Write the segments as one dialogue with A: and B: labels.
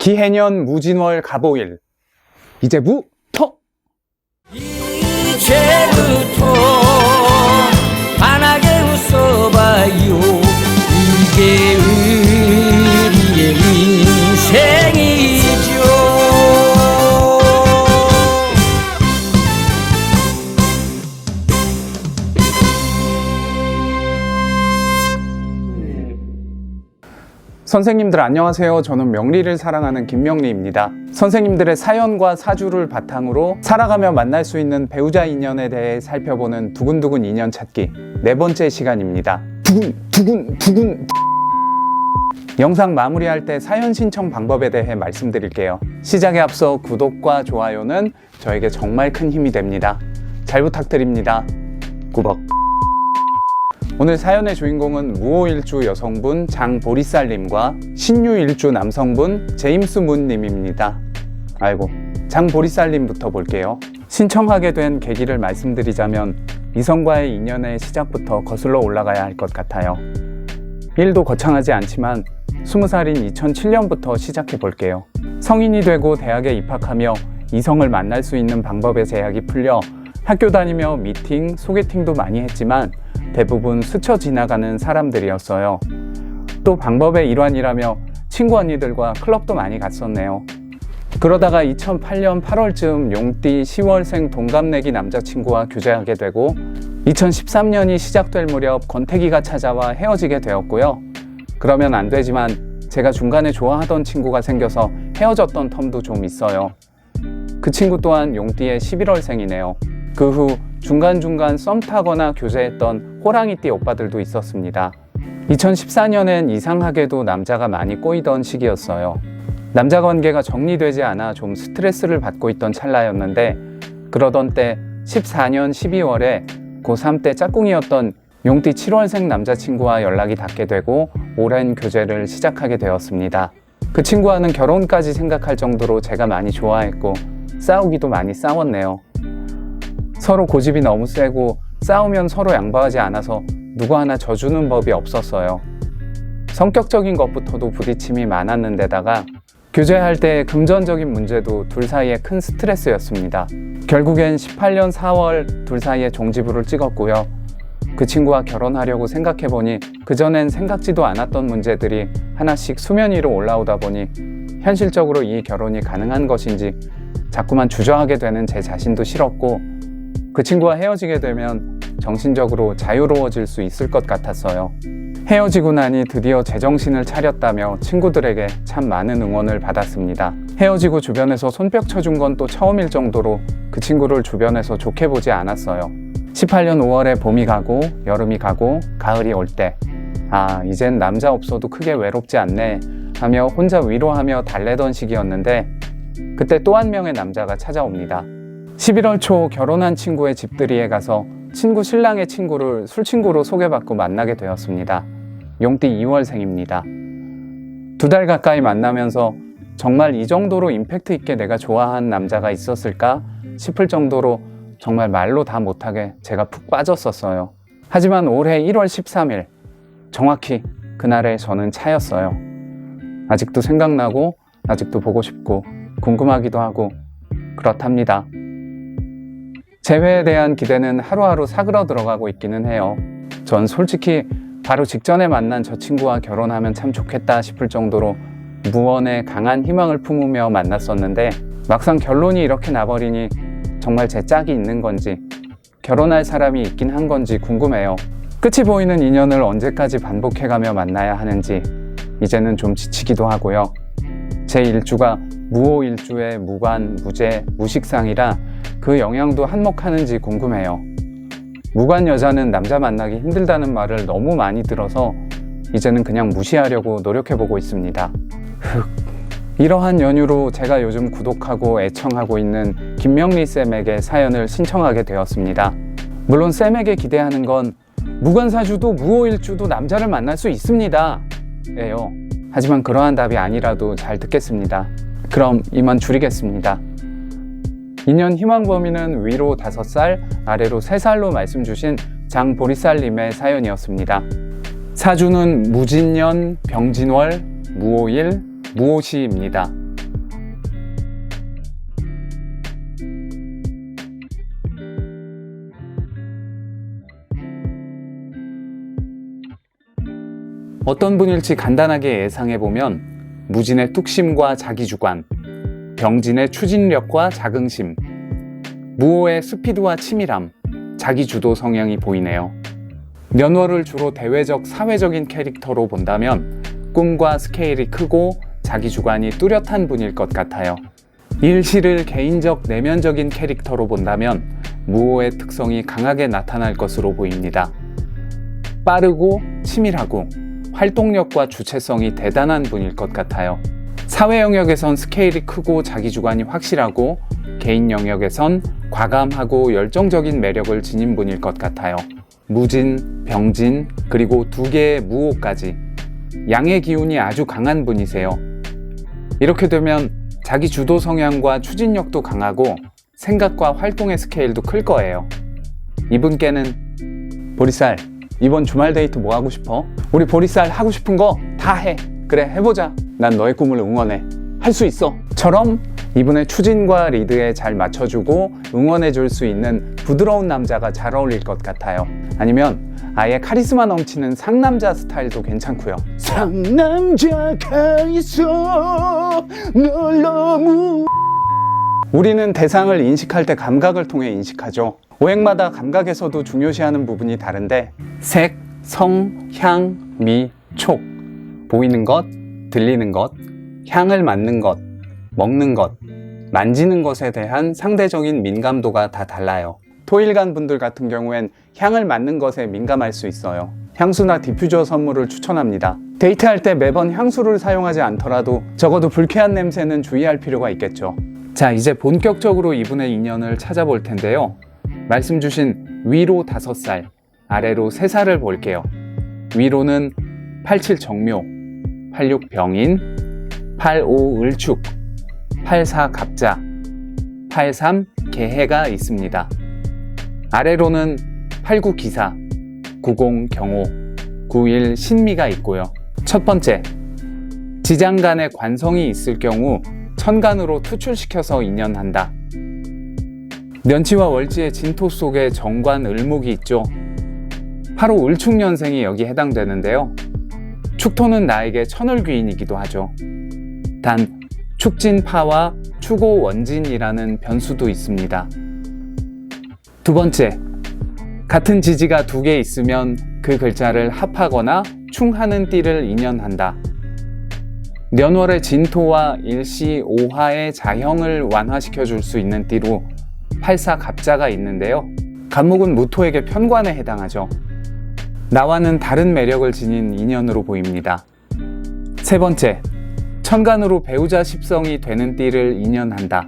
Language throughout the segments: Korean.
A: 기해년 무진월 갑오일 이제부터
B: 환하게 웃어봐요. 이게 우리의 인생이죠.
A: 선생님들 안녕하세요. 저는 명리를 사랑하는 김명리입니다. 선생님들의 사연과 사주를 바탕으로 살아가며 만날 수 있는 배우자 인연에 대해 살펴보는 두근두근 인연 찾기 네 번째 시간입니다. 두근. 영상 마무리할 때 사연 신청 방법에 대해 말씀드릴게요. 시작에 앞서 구독과 좋아요는 저에게 정말 큰 힘이 됩니다. 잘 부탁드립니다. 구박. 오늘 사연의 주인공은 무오일주 여성분 장보리쌀님과 신유일주 남성분 제임스문님입니다. 아이고, 장보리쌀님부터 볼게요. 신청하게 된 계기를 말씀드리자면 이성과의 인연의 시작부터 거슬러 올라가야 할 것 같아요. 1도 거창하지 않지만 20살인 2007년부터 시작해 볼게요. 성인이 되고 대학에 입학하며 이성을 만날 수 있는 방법의 제약이 풀려 학교 다니며 미팅, 소개팅도 많이 했지만 대부분 스쳐 지나가는 사람들이었어요. 또 방법의 일환이라며 친구 언니들과 클럽도 많이 갔었네요. 그러다가 2008년 8월쯤 용띠 10월생 동갑내기 남자친구와 교제하게 되고 2013년이 시작될 무렵 권태기가 찾아와 헤어지게 되었고요. 그러면 안 되지만 제가 중간에 좋아하던 친구가 생겨서 헤어졌던 텀도 좀 있어요. 그 친구 또한 용띠의 11월생이네요. 그 후 중간중간 썸 타거나 교제했던 호랑이띠 오빠들도 있었습니다. 2014년엔 이상하게도 남자가 많이 꼬이던 시기였어요. 남자 관계가 정리되지 않아 좀 스트레스를 받고 있던 찰나였는데 그러던 때 14년 12월에 고3 때 짝꿍이었던 용띠 7월생 남자친구와 연락이 닿게 되고 오랜 교제를 시작하게 되었습니다. 그 친구와는 결혼까지 생각할 정도로 제가 많이 좋아했고 싸우기도 많이 싸웠네요. 서로 고집이 너무 세고 싸우면 서로 양보하지 않아서 누구 하나 져주는 법이 없었어요. 성격적인 것부터도 부딪힘이 많았는데다가 교제할 때 금전적인 문제도 둘 사이에 큰 스트레스였습니다. 결국엔 18년 4월 둘 사이에 종지부를 찍었고요. 그 친구와 결혼하려고 생각해보니 그전엔 생각지도 않았던 문제들이 하나씩 수면 위로 올라오다 보니 현실적으로 이 결혼이 가능한 것인지 자꾸만 주저하게 되는 제 자신도 싫었고 그 친구와 헤어지게 되면 정신적으로 자유로워질 수 있을 것 같았어요. 헤어지고 나니 드디어 제정신을 차렸다며 친구들에게 참 많은 응원을 받았습니다. 헤어지고 주변에서 손뼉 쳐준 건 또 처음일 정도로 그 친구를 주변에서 좋게 보지 않았어요. 18년 5월에 봄이 가고 여름이 가고 가을이 올 때 이젠 남자 없어도 크게 외롭지 않네 하며 혼자 위로하며 달래던 시기였는데 그때 또 한 명의 남자가 찾아옵니다. 11월 초 결혼한 친구의 집들이에 가서 친구 신랑의 친구를 술친구로 소개받고 만나게 되었습니다. 용띠 2월생입니다. 2달 가까이 만나면서 정말 이 정도로 임팩트 있게 내가 좋아한 남자가 있었을까 싶을 정도로 정말 말로 다 못하게 제가 푹 빠졌었어요. 하지만 올해 1월 13일 정확히 그날에 저는 차였어요. 아직도 생각나고 아직도 보고 싶고 궁금하기도 하고 그렇답니다. 재회에 대한 기대는 하루하루 사그러 들어가고 있기는 해요. 전 솔직히 바로 직전에 만난 저 친구와 결혼하면 참 좋겠다 싶을 정도로 무언의 강한 희망을 품으며 만났었는데 막상 결론이 이렇게 나버리니 정말 제 짝이 있는 건지 결혼할 사람이 있긴 한 건지 궁금해요. 끝이 보이는 인연을 언제까지 반복해가며 만나야 하는지 이제는 좀 지치기도 하고요. 제 일주가 무오일주의 무관, 무재, 무식상이라 그 영향도 한몫하는지 궁금해요. 무관 여자는 남자 만나기 힘들다는 말을 너무 많이 들어서 이제는 그냥 무시하려고 노력해보고 있습니다. 이러한 연유로 제가 요즘 구독하고 애청하고 있는 김명리 쌤에게 사연을 신청하게 되었습니다. 물론 쌤에게 기대하는 건 무관사주도 무오일주도 남자를 만날 수 있습니다 예요. 하지만 그러한 답이 아니라도 잘 듣겠습니다. 그럼 이만 줄이겠습니다. 인연 희망 범위는 위로 5살, 아래로 3살로 말씀 주신 장보리쌀님의 사연이었습니다. 사주는 무진년, 병진월, 무오일, 무오시입니다. 어떤 분일지 간단하게 예상해보면 무진의 뚝심과 자기주관, 병진의 추진력과 자긍심, 무호의 스피드와 치밀함, 자기주도 성향이 보이네요. 년월을 주로 대외적 사회적인 캐릭터로 본다면 꿈과 스케일이 크고 자기주관이 뚜렷한 분일 것 같아요. 일시를 개인적 내면적인 캐릭터로 본다면 무호의 특성이 강하게 나타날 것으로 보입니다. 빠르고 치밀하고 활동력과 주체성이 대단한 분일 것 같아요. 사회 영역에선 스케일이 크고 자기주관이 확실하고 개인 영역에선 과감하고 열정적인 매력을 지닌 분일 것 같아요. 무진, 병진, 그리고 2개의 무호까지 양의 기운이 아주 강한 분이세요. 이렇게 되면 자기 주도 성향과 추진력도 강하고 생각과 활동의 스케일도 클 거예요. 이분께는 보리쌀, 이번 주말 데이트 뭐 하고 싶어? 우리 보리쌀 하고 싶은 거 다 해. 그래, 해보자. 난 너의 꿈을 응원해. 할 수 있어. 처럼 이분의 추진과 리드에 잘 맞춰주고 응원해줄 수 있는 부드러운 남자가 잘 어울릴 것 같아요. 아니면 아예 카리스마 넘치는 상남자 스타일도 괜찮고요. 상남자가 있어 널 너무. 우리는 대상을 인식할 때 감각을 통해 인식하죠. 오행마다 감각에서도 중요시하는 부분이 다른데 색, 성, 향, 미, 촉, 보이는 것, 들리는 것, 향을 맡는 것, 먹는 것, 만지는 것에 대한 상대적인 민감도가 다 달라요. 토일간 분들 같은 경우엔 향을 맡는 것에 민감할 수 있어요. 향수나 디퓨저 선물을 추천합니다. 데이트할 때 매번 향수를 사용하지 않더라도 적어도 불쾌한 냄새는 주의할 필요가 있겠죠. 자, 이제 본격적으로 이분의 인연을 찾아볼 텐데요. 말씀 주신 위로 5살, 아래로 3살을 볼게요. 위로는 87 정묘, 86 병인, 85 을축, 84 갑자, 83 개해가 있습니다. 아래로는 89 기사, 90 경호, 91 신미가 있고요. 첫 번째, 지장간에 관성이 있을 경우 천간으로 투출시켜서 인연한다. 년치와 월지의 진토 속에 정관 을목이 있죠. 85 을축년생이 여기 해당되는데요. 축토는 나에게 천을귀인이기도 하죠. 단 축진파와 추고 원진이라는 변수도 있습니다. 두 번째, 같은 지지가 2개 있으면 그 글자를 합하거나 충하는 띠를 인연한다. 년월의 진토와 일시 오화의 자형을 완화시켜 줄 수 있는 띠로 84 갑자가 있는데요. 간목은 무토에게 편관에 해당하죠. 나와는 다른 매력을 지닌 인연으로 보입니다. 세 번째, 천간으로 배우자 십성이 되는 띠를 인연한다.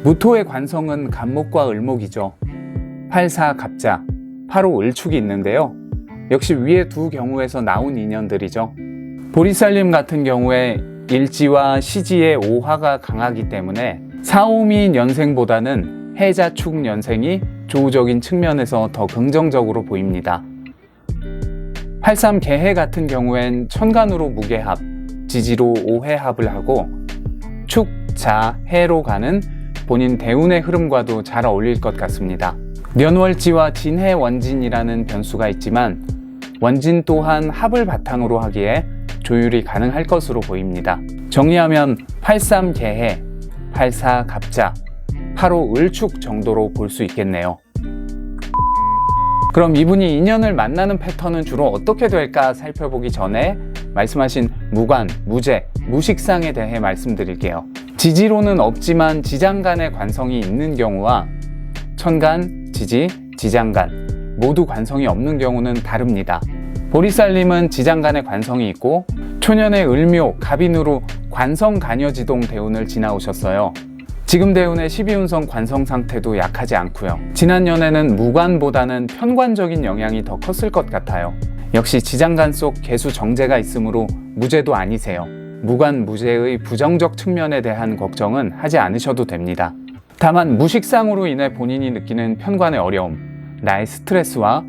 A: 무토의 관성은 간목과 을목이죠. 84 갑자, 85 을축이 있는데요. 역시 위의 2 경우에서 나온 인연들이죠. 보리쌀님 같은 경우에 일지와 시지의 오화가 강하기 때문에 사오미 년생보다는 해자축 년생이 조우적인 측면에서 더 긍정적으로 보입니다. 83 개해 같은 경우엔 천간으로 무게합, 지지로 오해합을 하고 축, 자, 해로 가는 본인 대운의 흐름과도 잘 어울릴 것 같습니다. 년월지와 진해 원진이라는 변수가 있지만 원진 또한 합을 바탕으로 하기에 조율이 가능할 것으로 보입니다. 정리하면 83 개해, 84 갑자, 85 을축 정도로 볼 수 있겠네요. 그럼 이분이 인연을 만나는 패턴은 주로 어떻게 될까 살펴보기 전에 말씀하신 무관, 무재, 무식상에 대해 말씀드릴게요. 지지로는 없지만 지장간의 관성이 있는 경우와 천간, 지지, 지장간 모두 관성이 없는 경우는 다릅니다. 보리쌀님은 지장간의 관성이 있고 초년의 을묘, 갑인으로 관성 간여지동 대운을 지나오셨어요. 지금 대운의 12운성 관성 상태도 약하지 않고요. 지난 년에는 무관보다는 편관적인 영향이 더 컸을 것 같아요. 역시 지장간 속 개수 정제가 있으므로 무재도 아니세요. 무관, 무재의 부정적 측면에 대한 걱정은 하지 않으셔도 됩니다. 다만 무식상으로 인해 본인이 느끼는 편관의 어려움, 나의 스트레스와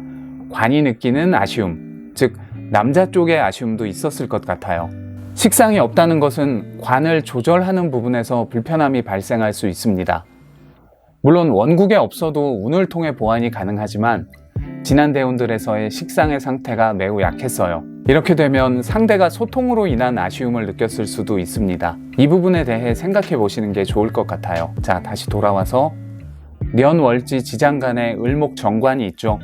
A: 관이 느끼는 아쉬움, 즉 남자 쪽의 아쉬움도 있었을 것 같아요. 식상이 없다는 것은 관을 조절하는 부분에서 불편함이 발생할 수 있습니다. 물론 원국에 없어도 운을 통해 보완이 가능하지만 지난 대운들에서의 식상의 상태가 매우 약했어요. 이렇게 되면 상대가 소통으로 인한 아쉬움을 느꼈을 수도 있습니다. 이 부분에 대해 생각해 보시는 게 좋을 것 같아요. 자, 다시 돌아와서 년월지 지장간에 을목정관이 있죠.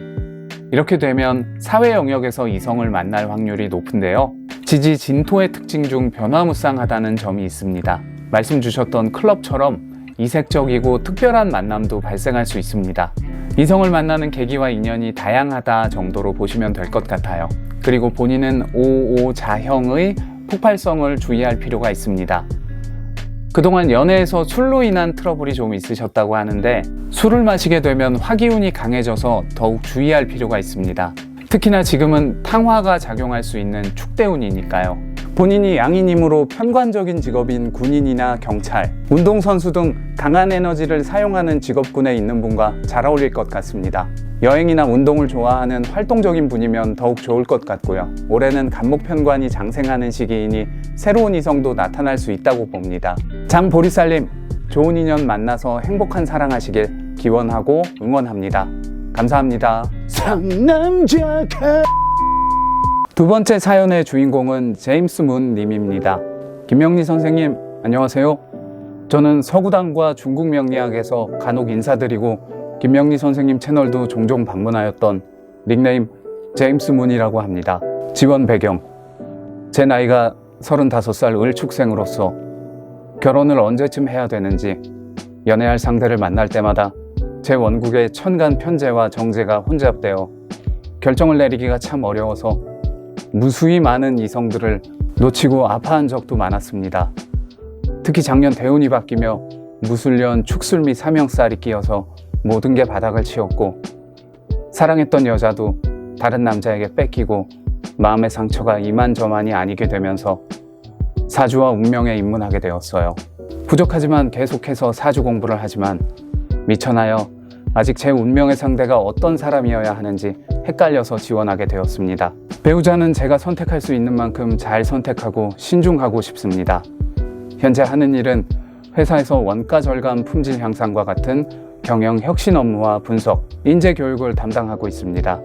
A: 이렇게 되면 사회 영역에서 이성을 만날 확률이 높은데요. 지지 진토의 특징 중 변화무쌍하다는 점이 있습니다. 말씀 주셨던 클럽처럼 이색적이고 특별한 만남도 발생할 수 있습니다. 이성을 만나는 계기와 인연이 다양하다 정도로 보시면 될 것 같아요. 그리고 본인은 5 자형의 폭발성을 주의할 필요가 있습니다. 그동안 연애에서 술로 인한 트러블이 좀 있으셨다고 하는데 술을 마시게 되면 화기운이 강해져서 더욱 주의할 필요가 있습니다. 특히나 지금은 탕화가 작용할 수 있는 축대운이니까요. 본인이 양인이므로 편관적인 직업인 군인이나 경찰, 운동선수 등 강한 에너지를 사용하는 직업군에 있는 분과 잘 어울릴 것 같습니다. 여행이나 운동을 좋아하는 활동적인 분이면 더욱 좋을 것 같고요. 올해는 간목편관이 장생하는 시기이니 새로운 이성도 나타날 수 있다고 봅니다. 장보리살님, 좋은 인연 만나서 행복한 사랑하시길 기원하고 응원합니다. 감사합니다. 상남자가 두 번째 사연의 주인공은 제임스 문 님입니다. 김명리 선생님, 안녕하세요. 저는 서구당과 중국 명리학에서 간혹 인사드리고 김명리 선생님 채널도 종종 방문하였던 닉네임 제임스 문이라고 합니다. 지원 배경, 제 나이가 35살 을축생으로서 결혼을 언제쯤 해야 되는지 연애할 상대를 만날 때마다 제 원국의 천간 편제와 정제가 혼잡되어 결정을 내리기가 참 어려워서 무수히 많은 이성들을 놓치고 아파한 적도 많았습니다. 특히 작년 대운이 바뀌며 무술년, 축술미 사명살이 끼어서 모든 게 바닥을 치웠고 사랑했던 여자도 다른 남자에게 뺏기고 마음의 상처가 이만저만이 아니게 되면서 사주와 운명에 입문하게 되었어요. 부족하지만 계속해서 사주 공부를 하지만 미천하여 아직 제 운명의 상대가 어떤 사람이어야 하는지 헷갈려서 지원하게 되었습니다. 배우자는 제가 선택할 수 있는 만큼 잘 선택하고 신중하고 싶습니다. 현재 하는 일은 회사에서 원가 절감 품질 향상과 같은 경영 혁신 업무와 분석, 인재 교육을 담당하고 있습니다.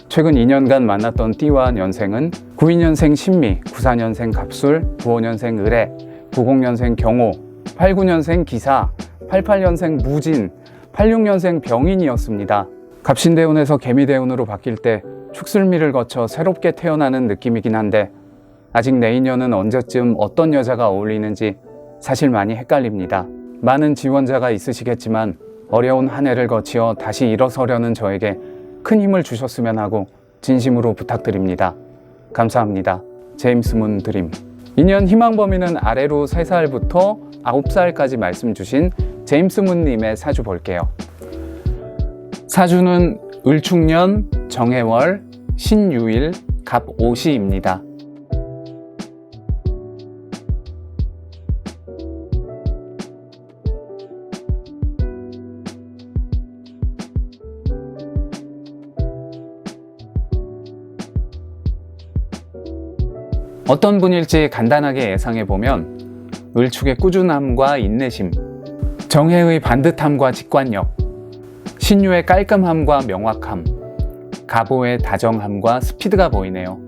A: 최근 2년간 만났던 띠와 년생은 92년생 신미, 94년생 갑술, 95년생 을해, 90년생 경호, 89년생 기사, 88년생 무진, 86년생 병인이었습니다. 갑신대운에서 개미대운으로 바뀔 때 축술미를 거쳐 새롭게 태어나는 느낌이긴 한데 아직 내 인연은 언제쯤 어떤 여자가 어울리는지 사실 많이 헷갈립니다. 많은 지원자가 있으시겠지만 어려운 한 해를 거치어 다시 일어서려는 저에게 큰 힘을 주셨으면 하고 진심으로 부탁드립니다. 감사합니다. 제임스 문 드림. 인연 희망 범위는 아래로 3살부터 9살까지 말씀 주신 제임스 문 님의 사주 볼게요. 사주는 을축년, 정해월, 신유일, 갑오시입니다. 어떤 분일지 간단하게 예상해보면 을축의 꾸준함과 인내심, 정해의 반듯함과 직관력, 신유의 깔끔함과 명확함, 갑오의 다정함과 스피드가 보이네요.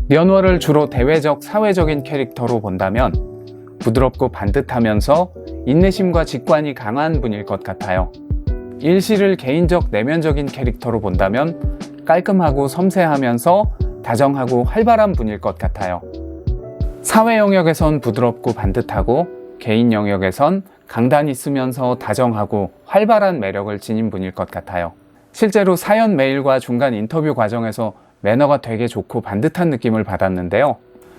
A: 연월을 주로 대외적, 사회적인 캐릭터로 본다면 부드럽고 반듯하면서 인내심과 직관이 강한 분일 것 같아요. 일시를 개인적, 내면적인 캐릭터로 본다면 깔끔하고 섬세하면서 다정하고 활발한 분일 것 같아요. 사회 영역에선 부드럽고 반듯하고 개인 영역에선 강단 있으면서 다정하고 활발한 매력을 지닌 분일 것 같아요. 실제로 사연 메일과 중간 인터뷰 과정에서 매너가 되게 좋고 반듯한 느낌을 받았는데요.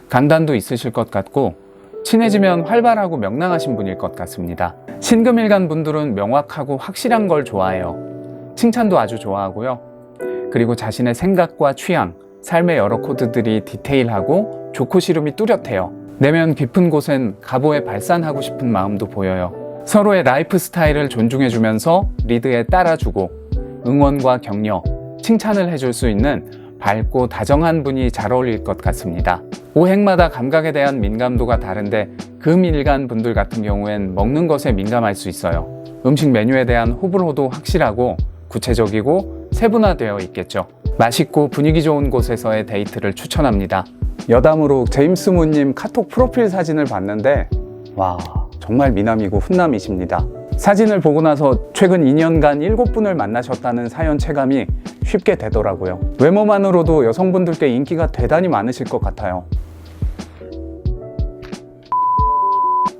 A: 강단도 있으실 것 같고 친해지면 활발하고 명랑하신 분일 것 같습니다. 신금일간 분들은 명확하고 확실한 걸 좋아해요. 칭찬도 아주 좋아하고요. 그리고 자신의 생각과 취향, 삶의 여러 코드들이 디테일하고 좋고 싫음이 뚜렷해요. 내면 깊은 곳엔 갑오에 발산하고 싶은 마음도 보여요. 서로의 라이프 스타일을 존중해주면서 리드에 따라주고 응원과 격려, 칭찬을 해줄 수 있는 밝고 다정한 분이 잘 어울릴 것 같습니다. 오행마다 감각에 대한 민감도가 다른데 금일간 분들 같은 경우엔 먹는 것에 민감할 수 있어요. 음식 메뉴에 대한 호불호도 확실하고 구체적이고 세분화되어 있겠죠. 맛있고 분위기 좋은 곳에서의 데이트를 추천합니다. 여담으로 제임스 문님 카톡 프로필 사진을 봤는데 와, 정말 미남이고 훈남이십니다. 사진을 보고 나서 최근 2년간 7분을 만나셨다는 사연 체감이 쉽게 되더라고요. 외모만으로도 여성분들께 인기가 대단히 많으실 것 같아요.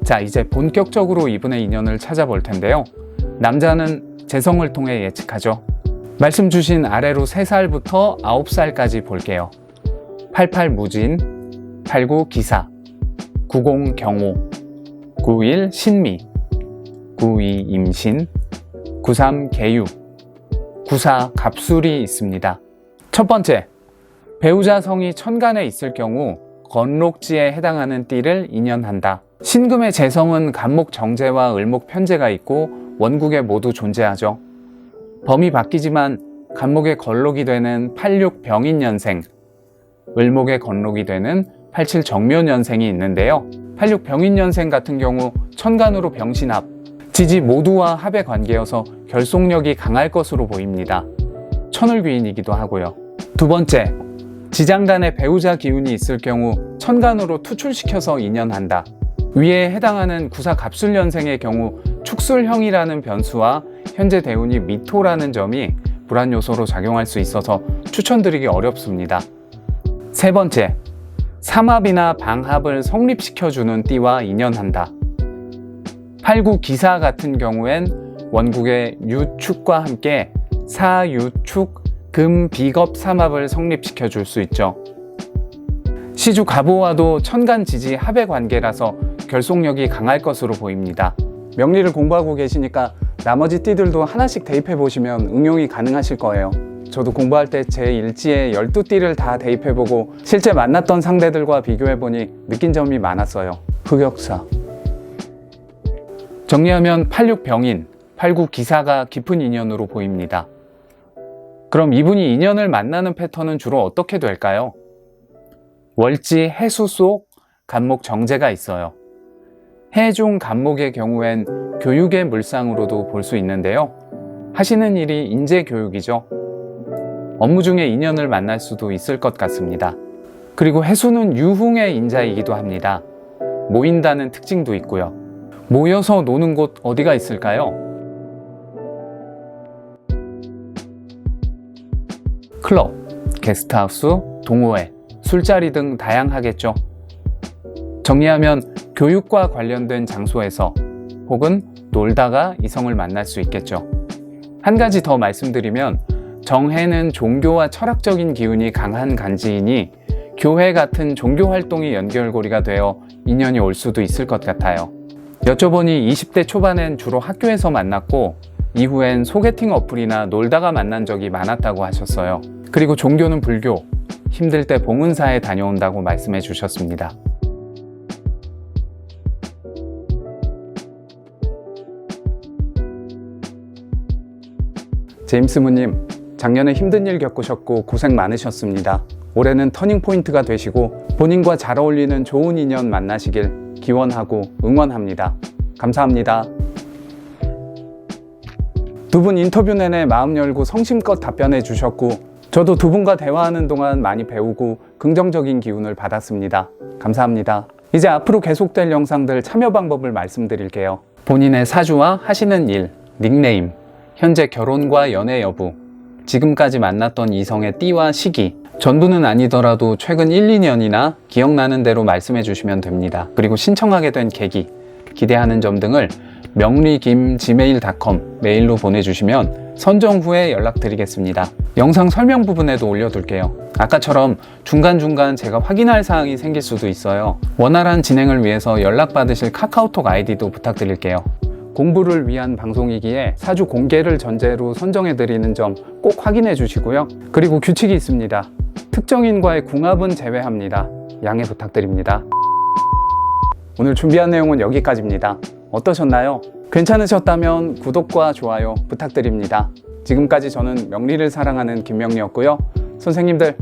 A: 자, 이제 본격적으로 이분의 인연을 찾아볼 텐데요. 남자는 재성을 통해 예측하죠. 말씀 주신 아래로 3살부터 9살까지 볼게요. 88 무진, 89 기사, 90 경호, 91 신미, 92 임신, 93 계유, 94 갑술이 있습니다. 첫 번째, 배우자 성이 천간에 있을 경우 건록지에 해당하는 띠를 인연한다. 신금의 재성은 간목 정제와 을목 편제가 있고 원국에 모두 존재하죠. 범위 바뀌지만 간목의 건록이 되는 86 병인년생, 을목의 건록이 되는 87 정묘년생이 있는데요. 86 병인년생 같은 경우 천간으로 병신합, 지지 모두와 합의 관계여서 결속력이 강할 것으로 보입니다. 천을귀인이기도 하고요. 두 번째, 지장간에 배우자 기운이 있을 경우 천간으로 투출시켜서 인연한다. 위에 해당하는 94 갑술년생의 경우 축술형이라는 변수와 현재 대운이 미토라는 점이 불안 요소로 작용할 수 있어서 추천드리기 어렵습니다. 세 번째, 삼합이나 방합을 성립시켜주는 띠와 인연한다. 89 기사 같은 경우엔 원국의 유축과 함께 사유축 금비겁 삼합을 성립시켜 줄 수 있죠. 시주 갑오와도 천간 지지 합의 관계라서 결속력이 강할 것으로 보입니다. 명리를 공부하고 계시니까 나머지 띠들도 하나씩 대입해 보시면 응용이 가능하실 거예요. 저도 공부할 때 제 일지에 12띠를 다 대입해보고 실제 만났던 상대들과 비교해보니 느낀 점이 많았어요. 흑역사. 정리하면 86 병인, 89 기사가 깊은 인연으로 보입니다. 그럼 이분이 인연을 만나는 패턴은 주로 어떻게 될까요? 월지 해수 속 간목 정제가 있어요. 해중 간목의 경우엔 교육의 물상으로도 볼 수 있는데요. 하시는 일이 인재 교육이죠. 업무 중에 인연을 만날 수도 있을 것 같습니다. 그리고 해수는 유흥의 인자이기도 합니다. 모인다는 특징도 있고요. 모여서 노는 곳 어디가 있을까요? 클럽, 게스트하우스, 동호회, 술자리 등 다양하겠죠. 정리하면 교육과 관련된 장소에서 혹은 놀다가 이성을 만날 수 있겠죠. 한 가지 더 말씀드리면 정해는 종교와 철학적인 기운이 강한 간지이니 교회 같은 종교 활동이 연결고리가 되어 인연이 올 수도 있을 것 같아요. 여쭤보니 20대 초반엔 주로 학교에서 만났고 이후엔 소개팅 어플이나 놀다가 만난 적이 많았다고 하셨어요. 그리고 종교는 불교, 힘들 때 봉은사에 다녀온다고 말씀해 주셨습니다. 제임스 무님, 작년에 힘든 일 겪으셨고 고생 많으셨습니다. 올해는 터닝포인트가 되시고 본인과 잘 어울리는 좋은 인연 만나시길 기원하고 응원합니다. 감사합니다. 두 분 인터뷰 내내 마음 열고 성심껏 답변해 주셨고 저도 두 분과 대화하는 동안 많이 배우고 긍정적인 기운을 받았습니다. 감사합니다. 이제 앞으로 계속될 영상들 참여 방법을 말씀드릴게요. 본인의 사주와 하시는 일, 닉네임, 현재 결혼과 연애 여부, 지금까지 만났던 이성의 띠와 시기, 전부는 아니더라도 최근 1, 2년이나 기억나는 대로 말씀해 주시면 됩니다. 그리고 신청하게 된 계기, 기대하는 점 등을 명리김@gmail.com 메일로 보내주시면 선정 후에 연락드리겠습니다. 영상 설명 부분에도 올려둘게요. 아까처럼 중간중간 제가 확인할 사항이 생길 수도 있어요. 원활한 진행을 위해서 연락받으실 카카오톡 아이디도 부탁드릴게요. 공부를 위한 방송이기에 사주 공개를 전제로 선정해드리는 점 꼭 확인해 주시고요. 그리고 규칙이 있습니다. 특정인과의 궁합은 제외합니다. 양해 부탁드립니다. 오늘 준비한 내용은 여기까지입니다. 어떠셨나요? 괜찮으셨다면 구독과 좋아요 부탁드립니다. 지금까지 저는 명리를 사랑하는 김명리였고요. 선생님들